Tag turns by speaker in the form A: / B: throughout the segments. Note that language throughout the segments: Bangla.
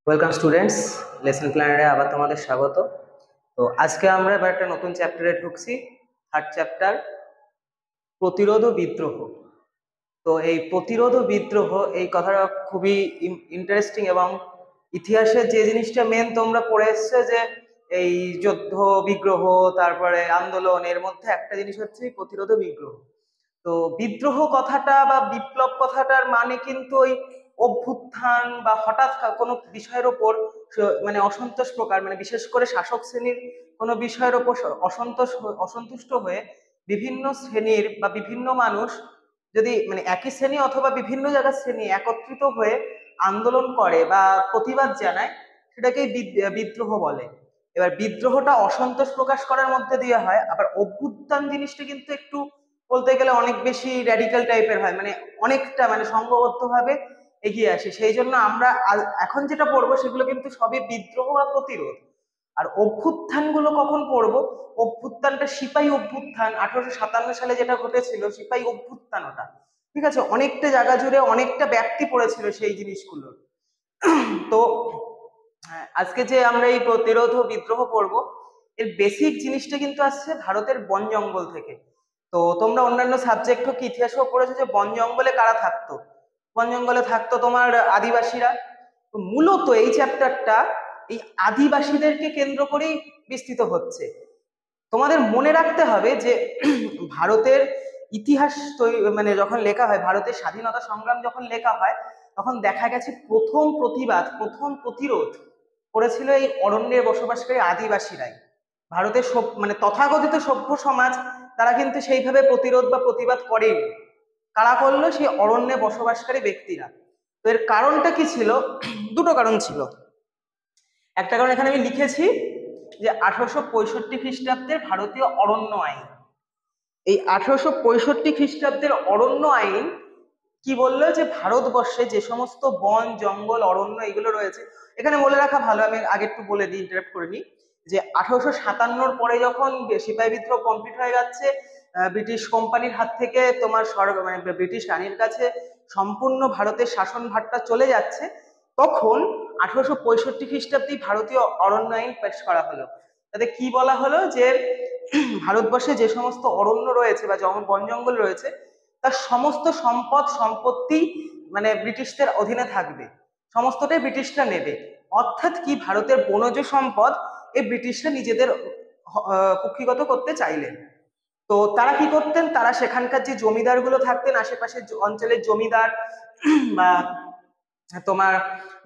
A: ওয়েলকাম স্টুডেন্টস, লেসন প্ল্যানারে আবার তোমাদের স্বাগত। তো আজকে আমরা এবার একটা নতুন চ্যাপ্টারে ঢুকছি, থার্ড চ্যাপ্টার, প্রতিরোধ ও বিদ্রোহ। তো এই প্রতিরোধ ও বিদ্রোহ এই কথাটা খুবই ইন্টারেস্টিং, এবং ইতিহাসের যে জিনিসটা মেন তোমরা পড়ে এসছো যে এই যুদ্ধ বিগ্রহ তারপরে আন্দোলন, এর মধ্যে একটা জিনিস হচ্ছে এই প্রতিরোধ ও বিগ্রহ। তো বিদ্রোহ কথাটা বা বিপ্লব কথাটার মানে কিন্তু ওই অভ্যুত্থান বা হঠাৎ কোনো বিষয়ের ওপর মানে অসন্তোষ প্রকার, মানে বিশেষ করে শাসক শ্রেণীর কোনো বিষয়ের ওপর অসন্তুষ্ট হয়ে বিভিন্ন শ্রেণীর বা বিভিন্ন মানুষ যদি মানে একই শ্রেণী অথবা বিভিন্ন জায়গার শ্রেণী একত্রিত হয়ে আন্দোলন করে বা প্রতিবাদ জানায়, সেটাকেই বিদ্রোহ বলে। এবার বিদ্রোহটা অসন্তোষ প্রকাশ করার মধ্যে দিয়ে হয়, আবার অভ্যুত্থান জিনিসটা কিন্তু একটু বলতে গেলে অনেক বেশি র্যাডিক্যাল টাইপের হয়, মানে অনেকটা মানে সংঘবদ্ধভাবে এগিয়ে আসে। সেই জন্য আমরা এখন যেটা পড়বো সেগুলো কিন্তু সবই বিদ্রোহ বা প্রতিরোধ। আর অভ্যুত্থান গুলো কখন পড়বো? অভ্যুত্থানটা সিপাহী অভ্যুত্থান 1857 সালে যেটা ঘটেছিল, সিপাহী অভ্যুত্থান ওটা, ঠিক আছে, অনেকটা জায়গা জুড়ে অনেকটা ব্যাপ্তি পড়েছিল সেই জিনিসগুলোর। তো আজকে যে আমরা এই প্রতিরোধ ও বিদ্রোহ পড়বো, এর বেসিক জিনিসটা কিন্তু আসছে ভারতের বন জঙ্গল থেকে। তো তোমরা অন্যান্য সাবজেক্ট হোক ইতিহাসও পড়েছো যে বন জঙ্গলে কারা থাকতো। বন জঙ্গলে থাকতো তোমার আদিবাসীরা। তো মূলত এই চ্যাপ্টারটা এই আদিবাসীদেরকে কেন্দ্র করেই বিস্তৃত হচ্ছে। তোমাদের মনে রাখতে হবে যে ভারতের ইতিহাস মানে যখন লেখা হয়, ভারতের স্বাধীনতা সংগ্রাম যখন লেখা হয়, তখন দেখা গেছে প্রথম প্রতিবাদ, প্রথম প্রতিরোধ করেছিল এই অরণ্যে বসবাসকারী আদিবাসীরাই। ভারতের মানে তথাকথিত সভ্য সমাজ, তারা কিন্তু সেইভাবে প্রতিরোধ বা প্রতিবাদ করেনি। কারা করলো? সেই অরণ্যে বসবাসকারী ব্যক্তিরা। তো এর কারণটা কি ছিল? দুটো কারণ ছিল। একটা কারণ এখানে আমি লিখেছি যে 1865 খ্রিস্টাব্দের ভারতীয় অরণ্য আইন। এই 1865 খ্রিস্টাব্দের অরণ্য আইন কি বললো? যে ভারতবর্ষে যে সমস্ত বন জঙ্গল অরণ্য এগুলো রয়েছে, এখানে বলে রাখা ভালো, আমি আগে একটু বলে দিই, ইন্টারাপ্ট করে নিই, যে 1857 পরে যখন সিপাহী বিদ্রোহ কমপ্লিট হয়ে যাচ্ছে, ব্রিটিশ কোম্পানির হাত থেকে তোমার মানে ব্রিটিশ রানীর কাছে সম্পূর্ণ ভারতের শাসন ভারটা চলে যাচ্ছে, তখন 1865 খ্রিস্টাব্দে ভারতীয় অরণ্য আইন পেশ করা হলো। তাতে কি বলা হলো? যে ভারতবর্ষে যে সমস্ত অরণ্য রয়েছে বা বন জঙ্গল রয়েছে, তার সমস্ত সম্পদ সম্পত্তি মানে ব্রিটিশদের অধীনে থাকবে, সমস্তটাই ব্রিটিশরা নেবে। অর্থাৎ কি, ভারতের বনজ সম্পদ এই ব্রিটিশরা নিজেদের কুক্ষিগত করতে চাইলেন। তো তারা কি করতেন? তারা সেখানকার যে জমিদার গুলো থাকতেন, আশেপাশের অঞ্চলের জমিদার বা তোমার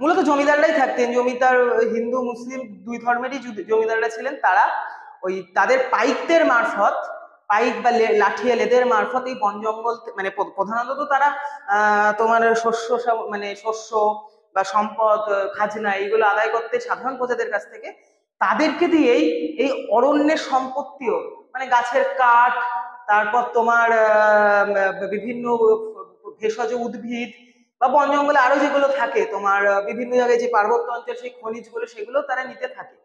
A: মূলত জমিদাররাই থাকতেন, জমিদার হিন্দু মুসলিম দুই ধর্মেরই জমিদাররা ছিলেন, তারা ওই তাদের পাইকদের মারফত, পাইক বা লাঠিয়ালেদের মারফত এই বন জঙ্গল মানে প্রধানত তারা তোমার শস্য মানে শস্য বা সম্পদ খাজনা এইগুলো আদায় করতে সাধারণ প্রজাদের কাছ থেকে, তাদেরকে দিয়েই এই অরণ্যের সম্পত্তিও মানে গাছের কাঠ, তারপর তোমার বিভিন্ন ভেষজ উদ্ভিদ বা বন জঙ্গলে আরো যেগুলো থাকে তোমার বিভিন্ন জায়গায় যে পার্বত্য অঞ্চল, সেই খনিজগুলো সেগুলো তারা নিতে থাকে।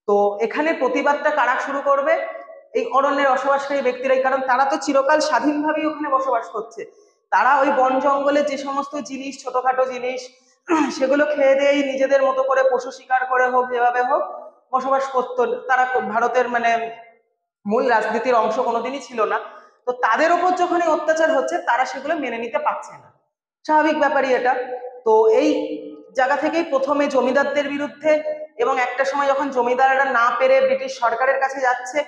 A: তো এখানে প্রতিবাদটা কারা শুরু করবে? এই অরণ্যের বসবাসকারী ব্যক্তিরাই, কারণ তারা তো চিরকাল স্বাধীনভাবেই ওখানে বসবাস করছে। তারা ওই বন জঙ্গলে যে সমস্ত জিনিস, ছোটখাটো জিনিস, সেগুলো খেয়ে দিয়েই নিজেদের মতো করে পশু শিকার করে হোক যেভাবে হোক বসবাস করতো। তারা ভারতের মানে মূল রাজনীতির অংশ কোনোদিনই ছিল না। তো তাদের ওপর যখন এই অত্যাচার হচ্ছে, তারা সেগুলো মেনে নিতে পারছে না, স্বাভাবিক ব্যাপারই এটা। তো এই জায়গা থেকেই প্রথমে জমিদারদের বিরুদ্ধে, এবং একটা সময় যখন জমিদাররা না পেরে ব্রিটিশ সরকারের কাছে যাচ্ছে,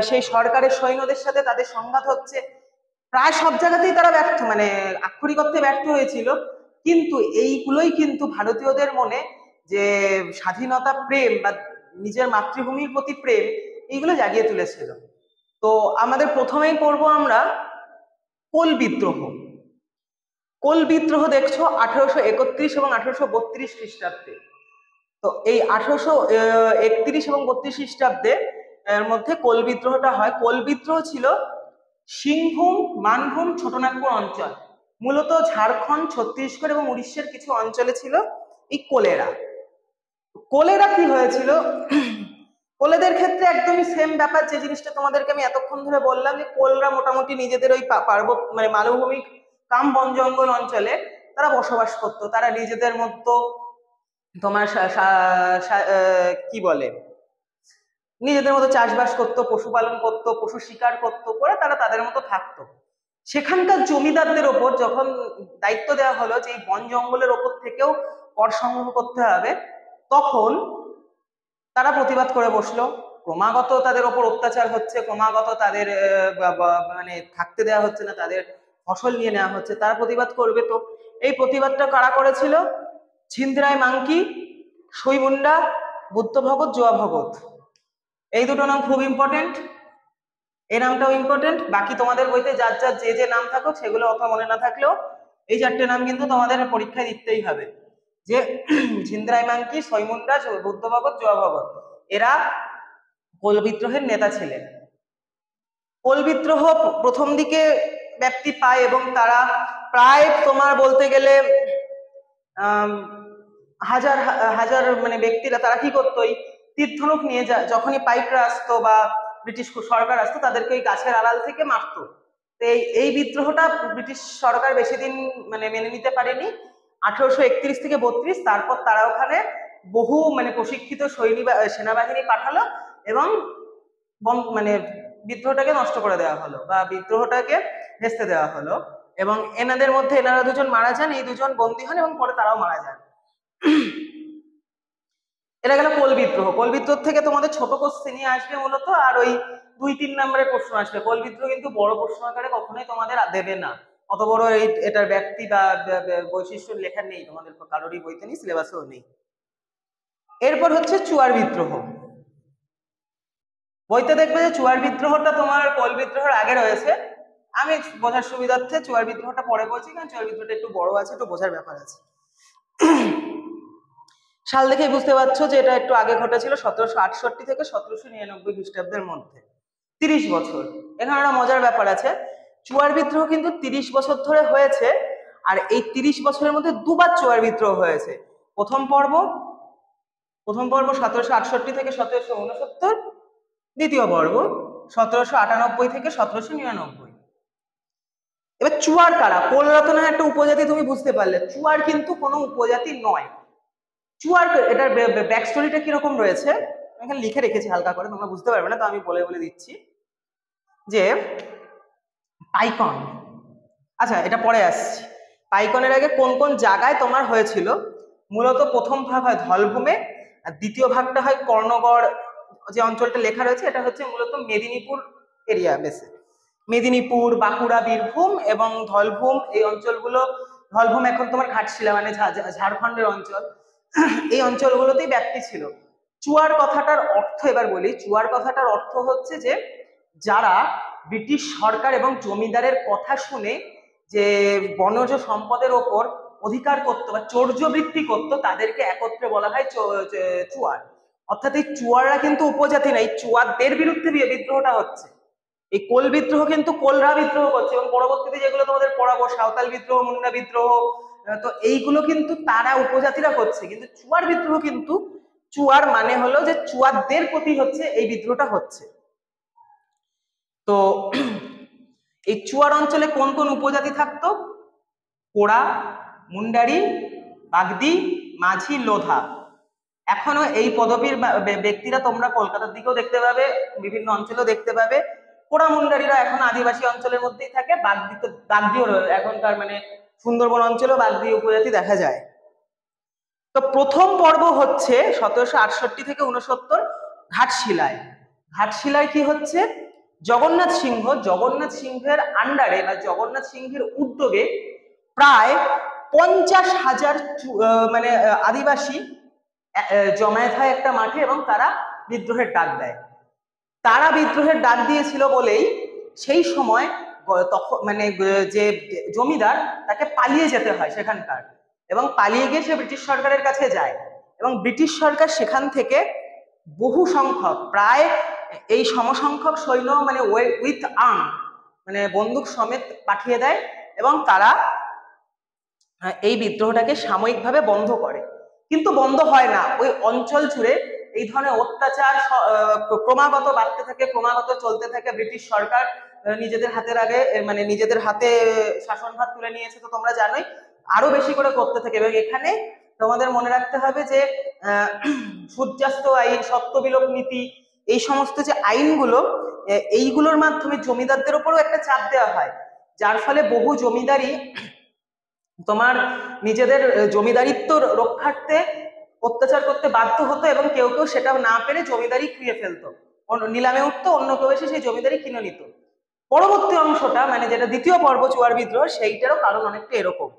A: সেই সরকারের সৈন্যদের সাথে তাদের সংঘাত হচ্ছে। প্রায় সব জায়গাতেই তারা ব্যর্থ, মানে আক্ষরিক অর্থে ব্যর্থ হয়েছিল। কিন্তু এইগুলোই কিন্তু ভারতীয়দের মনে যে স্বাধীনতা প্রেম বা নিজের মাতৃভূমির প্রতি প্রেম, এইগুলো জাগিয়ে তুলেছিল। তো আমাদের প্রথমেই পড়বো আমরা কোল বিদ্রোহ। কোল বিদ্রোহ দেখছো 1831 এবং 1832 খ্রিস্টাব্দে। তো এই 1831 এবং 32 খ্রিস্টাব্দে এর মধ্যে কোল বিদ্রোহটা হয়। কোল বিদ্রোহ ছিল সিংভূম, মানভূম, ছোটনাগপুর অঞ্চল, মূলত ঝাড়খণ্ড, ছত্তিশগড় এবং উড়িষ্যার কিছু অঞ্চলে ছিল এই কোলেরা। কোলেরা কি হয়েছিল? কোলেদের ক্ষেত্রে একদমই সেম ব্যাপার, যে জিনিসটা তোমাদেরকে আমি এতক্ষণ ধরে বললাম, যে কোলরা মোটামুটি নিজেদের ওই পার্বত্য মানে মালভূমি কাম বন জঙ্গল অঞ্চলে তারা বসবাস করতো। তারা নিজেদের মতো তোমার কি বলে নিজেদের মতো চাষবাস করতো, পশুপালন করতো, পশু শিকার করতো, করে তারা তাদের মতো থাকতো। সেখানকার জমিদারদের ওপর যখন দায়িত্ব দেওয়া হলো যে এই বন জঙ্গলের ওপর থেকেও কর সংগ্রহ করতে হবে, তখন তারা প্রতিবাদ করে বসলো। ক্রমাগত তাদের ওপর অত্যাচার হচ্ছে, ক্রমাগত তাদের মানে থাকতে দেওয়া হচ্ছে না, তাদের ফসল নিয়ে নেওয়া হচ্ছে, তারা প্রতিবাদ করবে। তো এই প্রতিবাদটা কারা করেছিল? ছিনরাই মাংকি, সই মুন্ডা, বুদ্ধ ভগত, জোয়া ভগত। এই দুটো নাম খুব ইম্পর্টেন্ট, এই নামটাও ইম্পর্টেন্ট। বাকি তোমাদের বইতে যার যার যে যে নাম থাকুক সেগুলো অত মনে না থাকলেও এই চারটে নাম কিন্তু তোমাদের পরীক্ষায় দিতেই হবে। যে ছিনরাই মাংকি, সই মুন্ডা, বুদ্ধ ভগত, জোয়া ভগত, এরা কোল বিদ্রোহের নেতা ছিলেন। কোল বিদ্রোহ প্রথম দিকে ব্যাপ্তি পায় এবং তারা প্রায় তোমার বলতে গেলে হাজার হাজার মানে ব্যক্তিরা তারা কি করতো, ওই তীর-ধনুক নিয়ে যখনই পাইকরা আসতো বা ব্রিটিশ সরকার আসতো তাদেরকে ওই গাছের আড়াল থেকে মারতো। তো এই বিদ্রোহটা ব্রিটিশ সরকার বেশি দিন মানে মেনে নিতে পারেনি। 1831 থেকে 32, তারপর তারা ওখানে বহু মানে প্রশিক্ষিত সেনাবাহিনী পাঠালো এবং মানে বিদ্রোহটাকে নষ্ট করে দেওয়া হলো বা বিদ্রোহটাকে ভেস্তে দেওয়া হলো। এবং এনাদের মধ্যে এনারা দুজন মারা যান, এই দুজন বন্দী হন এবং পরে তারাও মারা যান। এটা গেল কোল বিদ্রোহ। কোল বিদ্রোহ থেকে তোমাদের ছোট কোশ্চেনই আসবে মূলত, আর ওই 2-3 নম্বরের প্রশ্ন আসবে। কোল বিদ্রোহ কিন্তু বড় প্রশ্ন আকারে কখনোই তোমাদের দেবে না, অত বড় এটার ব্যক্তি বা বৈশিষ্ট্য লেখা নেই তোমাদের কারোরই বইতে নেই, সিলেবাসেও নেই। এরপর হচ্ছে চুয়ার বিদ্রোহ। বইতে দেখবে যে চুয়ার বিদ্রোহটা তোমার কোল বিদ্রোহের আগে রয়েছে। আমি বোঝার সুবিধার্থে চুয়ার বিদ্রোহটা পরে বলছি, কারণ চুয়ার বিদ্রোহটা একটু বড় আছে, একটু বোঝার ব্যাপার আছে। সাল দেখেই বুঝতে পারছো যে এটা একটু আগে ঘটেছিল, 1768 থেকে 1799 খ্রিস্টাব্দের মধ্যে, 30 বছর। এখানে একটা মজার ব্যাপার আছে, চুয়ার বিদ্রোহ কিন্তু 30 বছর ধরে হয়েছে, আর এই 30 বছরের মধ্যে দুবার চুয়ার বিদ্রোহ হয়েছে। প্রথম পর্ব 1768 থেকে 1769, দ্বিতীয় পর্ব 1798 থেকে 1799। এবার চুয়ার কারা? কোলরত্না একটা উপজাতি, তুমি বুঝতে পারলে। চুয়ার কিন্তু কোনো উপজাতি নয়। চুয়ার এটার ব্যাক স্টোরিটা কিরকম রয়েছে এখানে লিখে রেখেছি হালকা করে, তোমরা বুঝতে পারবে না, তো আমি বলে বলে দিচ্ছি যে পাইকন, আচ্ছা এটা পরে আসছি। পাইকনের আগে কোন কোন জায়গায় তোমার হয়েছিল? মূলত প্রথম ভাগ হয় ধলভূমে, আর দ্বিতীয় ভাগটা হয় কর্ণগড়। যে অঞ্চলটা লেখা রয়েছে এটা হচ্ছে মূলত মেদিনীপুর এরিয়া বেসে। মেদিনীপুর, বাঁকুড়া, বীরভূম এবং ধলভূম, এই অঞ্চলগুলো। ধলভূম এখন তোমার ঘাটশিলা মানে ঝাড়খণ্ডের অঞ্চল, এই অঞ্চলগুলোতেই ব্যাপ্তি ছিল। চুয়ার কথাটার অর্থ এবার বলি। চুয়ার কথাটার অর্থ হচ্ছে যে যারা ব্রিটিশ সরকার এবং জমিদারের কথা শুনে যে বনজ সম্পদের ওপর অধিকার করতো বা চৌর্যবৃত্তি করতো, তাদেরকে একত্রে বলা হয় চুয়ার। অর্থাৎ এই চুয়াররা কিন্তু উপজাতি না, এই চুয়ারদের বিরুদ্ধে বিদ্রোহটা হচ্ছে। এই কোল বিদ্রোহ কিন্তু কোলরা বিদ্রোহ করছে, এবং পরবর্তীতে যেগুলো তোমাদের পড়াবো, সাঁওতাল বিদ্রোহ, মুন্ডা বিদ্রোহ, তো এইগুলো কিন্তু তারা উপজাতিরা করছে। কিন্তু চুয়ার বিদ্রোহ কিন্তু, চুয়ার মানে হলো যে চুয়ারদের প্রতি হচ্ছে এই বিদ্রোহটা হচ্ছে। তো এই চুয়ার অঞ্চলে কোন কোন উপজাতি থাকতো? কোড়া, মুন্ডারি, বাগদি, মাঝি, লোধা। এখনো এই পদবীর ব্যক্তিরা তোমরা কলকাতার দিকেও দেখতে পাবে, বিভিন্ন অঞ্চলেও দেখতে পাবে। কোড়া মুন্ডারিরা এখন আদিবাসী অঞ্চলের মধ্যেই থাকে। বাগদিও এখনকার মানে সুন্দরবন অঞ্চলেও বাগদি উপজাতি দেখা যায়। তো প্রথম পর্ব হচ্ছে 1768 থেকে 69 ঘাটশিলায়। ঘাটশিলায় কি হচ্ছে? জগন্নাথ সিংহের আন্ডারে বা জগন্নাথ সিংহের উদ্যোগে প্রায় 50,000 মানে আদিবাসী জমায়েত হয় একটা মাঠে, এবং তারা বিদ্রোহের ডাক দেয়। তারা বিদ্রোহের ডাক দিয়েছিল বলেই সেই সময় তখন মানে যে জমিদার, তাকে পালিয়ে যেতে হয় সেখানকার, এবং পালিয়ে গিয়ে সে ব্রিটিশ সরকারের কাছে যায়, এবং ব্রিটিশ সরকার সেখান থেকে বহু সংখ্যক, প্রায় এই সমসংখ্যক সৈন্য মানে উইথ আর্ম মানে বন্দুক সমেত পাঠিয়ে দেয়, এবং তারা এই বিদ্রোহটাকে সাময়িকভাবে বন্ধ করে। কিন্তু বন্ধ হয় না, ওই অঞ্চল জুড়ে এই ধরনের অত্যাচার ক্রমাগত বাড়তে থাকে, ক্রমাগত চলতে থাকে। ব্রিটিশ সরকার নিজেদের হাতের আগে মানে নিজেদের হাতে শাসনভার তুলে নিয়েছে, তো তোমরা জানোই, আরো বেশি করে করতে থাকে। এবং এখানে তোমাদের মনে রাখতে হবে যে সূর্যাস্ত আইন, সত্য বিলোপ নীতি, এই সমস্ত যে আইনগুলো, এইগুলোর মাধ্যমে জমিদারদের উপরও একটা চাপ দেওয়া হয়, যার ফলে বহু জমিদারি তোমার নিজেদের জমিদারিত্ব রক্ষার্থে অত্যাচার করতে বাধ্য হতো, এবং কেউ কেউ সেটা না পেরে জমিদারি খুইয়ে ফেলতো, নিলামে উঠতো, অন্য কেউ এসে সেই জমিদারি কিনে নিত। পরবর্তী অংশটা মানে যেটা দ্বিতীয় পর্ব চুয়ার বিদ্রোহ, সেইটারও কারণ অনেকটা এরকম।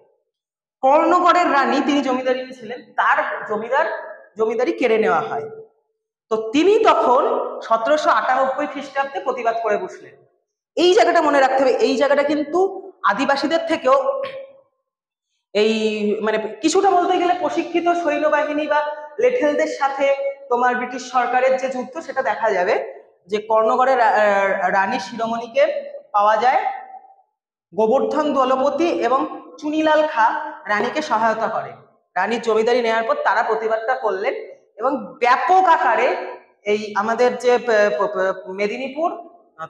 A: কর্ণগড়ের রানী, তিনি জমিদারি ছিলেন, তার জমিদারি কেড়ে নেওয়া হয়। তো তিনি তখন 1798 খ্রিস্টাব্দে প্রতিবাদ করে বসলেন। এই জায়গাটা মনে রাখতে হবে, এই জায়গাটা কিন্তু আদিবাসীদের থেকেও এই মানে কিছুটা বলতে গেলে প্রশিক্ষিত সৈন্যবাহিনী বা লেঠেলদের সাথে তোমার ব্রিটিশ সরকারের যে যুদ্ধ, সেটা দেখা যাবে যে কর্ণগড়ের রানী শিরোমণিকে পাওয়া যায়, গোবর্ধন দলপতি এবং চুনিলাল খাঁ রানীকে সহায়তা করে। রানীর জমিদারি নেওয়ার পর তারা প্রতিবাদটা করলেন, এবং ব্যাপক আকারে এই আমাদের যে মেদিনীপুর,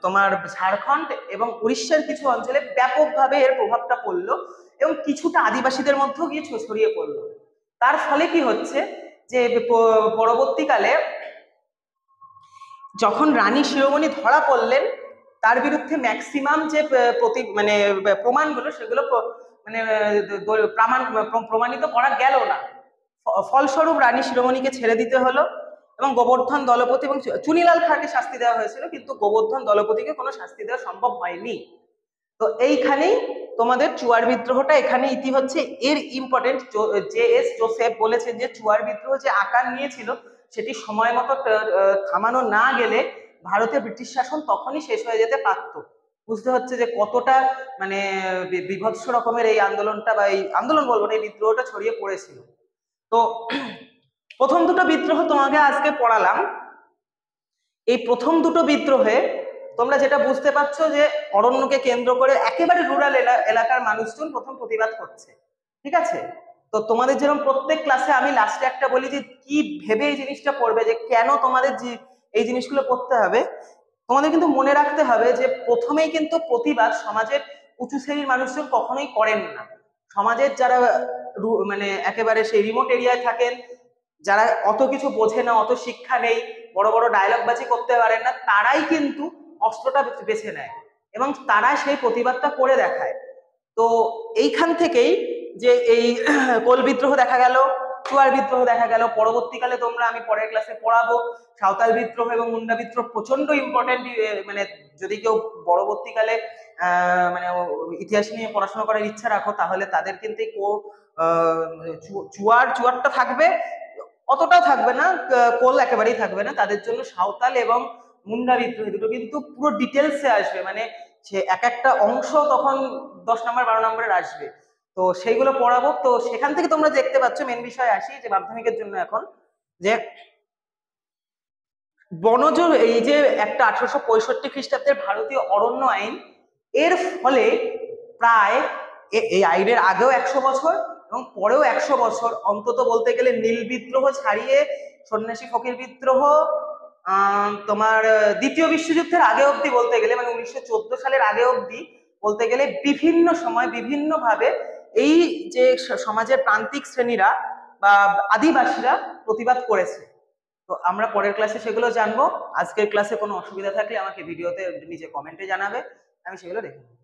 A: তোমার ঝাড়খণ্ড এবং উড়িষ্যার কিছু অঞ্চলে ব্যাপকভাবে এর প্রভাবটা পড়লো, এবং কিছুটা আদিবাসীদের মধ্যেও গিয়ে ছড়িয়ে পড়লো। তার ফলে কি হচ্ছে যে পরবর্তীকালে যখন রানী শিরোমণি ধরা পড়লেন, তার বিরুদ্ধে ম্যাক্সিমাম যে মানে প্রমাণগুলো, সেগুলো মানে প্রমাণিত করা গেল না। ফলস্বরূপ রানী শিরোমণিকে ছেড়ে দিতে হলো, এবং গোবর্ধন দলপতি এবং চুনিলাল খাঁকে শাস্তি দেওয়া হয়েছিল, কিন্তু গোবর্ধন দলপতিকে কোনো শাস্তি দেওয়া সম্ভব হয়নি। তো এইখানেই তোমাদের চুয়ার বিদ্রোহটা এখানে ইতি হচ্ছে। এর ইম্পর্টেন্ট JS জোসেফ বলেছেন যে চুয়ার বিদ্রোহ যে আকার নিয়েছিল, সেটি সময় মতো থামানো না গেলে ভারতে ব্রিটিশ শাসন তখনই শেষ হয়ে যেতে পারত। বুঝতে হচ্ছে যে কতটা মানে বিভৎস রকমের এই আন্দোলনটা, বা এই আন্দোলন বলবো না, এই বিদ্রোহটা ছড়িয়ে পড়েছিল। তো প্রথম দুটো বিদ্রোহ তোমাকে আজকে পড়ালাম। এই প্রথম দুটো বিদ্রোহে তোমরা যেটা বুঝতে পারছো যে অরণ্যকে কেন্দ্র করে একেবারে রুরাল এলাকার মানুষজন প্রথম প্রতিবাদ করছে, ঠিক আছে? তো তোমাদের যেরকম প্রত্যেক ক্লাসে আমি লাস্টে একটা বলি যে কি ভেবে এই জিনিসটা পড়বে, যে কেন তোমাদের এই জিনিসগুলো পড়তে হবে। তোমাদের কিন্তু মনে রাখতে হবে যে প্রথমেই কিন্তু প্রতিবাদ সমাজের উঁচু শ্রেণীর মানুষজন কখনোই করেন না। সমাজের যারা মানে একেবারে সেই রিমোট এরিয়ায় থাকেন, যারা অত কিছু বোঝে না, অত শিক্ষা নেই, বড় বড় ডায়লগ বাজি করতে পারেন না, তারাই কিন্তু অস্ত্রটা বেছে নেয় এবং তারা সেই প্রতিবাদটা করে দেখায়। তো এইখান থেকেই যে এই কোল বিদ্রোহ দেখা গেল, চুয়ার বিদ্রোহ দেখা গেল, পরবর্তীকালে তোমরা আমি পরের ক্লাসে পড়াবো সাঁওতাল বিদ্রোহ এবং মুন্ডা বিদ্রোহ প্রচন্ড ইম্পর্টেন্ট। মানে যদি কেউ পরবর্তীকালে মানে ইতিহাস নিয়ে পড়াশোনা করার ইচ্ছা রাখো, তাহলে তাদের কিন্তু চুয়ারটা থাকবে, অতটাও থাকবে না, কোল একেবারেই থাকবে না। তাদের জন্য সাঁওতাল এবং মুন্ডা বিদ্রোহ দুটো কিন্তু পুরো ডিটেলসে আসবে, মানে সে এক একটা অংশ তখন 10 নম্বর 12 নম্বরের আসবে। তো সেইগুলো পড়াবো। তো সেখান থেকে তোমরা দেখতে পাচ্ছ, মেন বিষয় আসি যে মাধ্যমিকের জন্য এখন, যে বনজ এই যে একটা 1865 খ্রিস্টাব্দের ভারতীয় অরণ্য আইন, এর ফলে প্রায় এই আইনের আগেও 100 বছর এবং পরেও 100 বছর অন্তত বলতে গেলে নীল বিদ্রোহ ছাড়িয়ে সন্ন্যাসী ফকির বিদ্রোহ, তোমার দ্বিতীয় বিশ্বযুদ্ধের আগে অবধি বলতে গেলে, মানে 1914 সালের আগে অবধি বলতে গেলে বিভিন্ন সময় বিভিন্ন ভাবে এই যে সমাজের প্রান্তিক শ্রেণীরা বা আদিবাসীরা প্রতিবাদ করেছে। তো আমরা পরের ক্লাসে সেগুলো জানবো। আজকের ক্লাসে কোনো অসুবিধা থাকলে আমাকে ভিডিওতে নিচে কমেন্টে জানাবে, আমি সেগুলো দেখে নেব।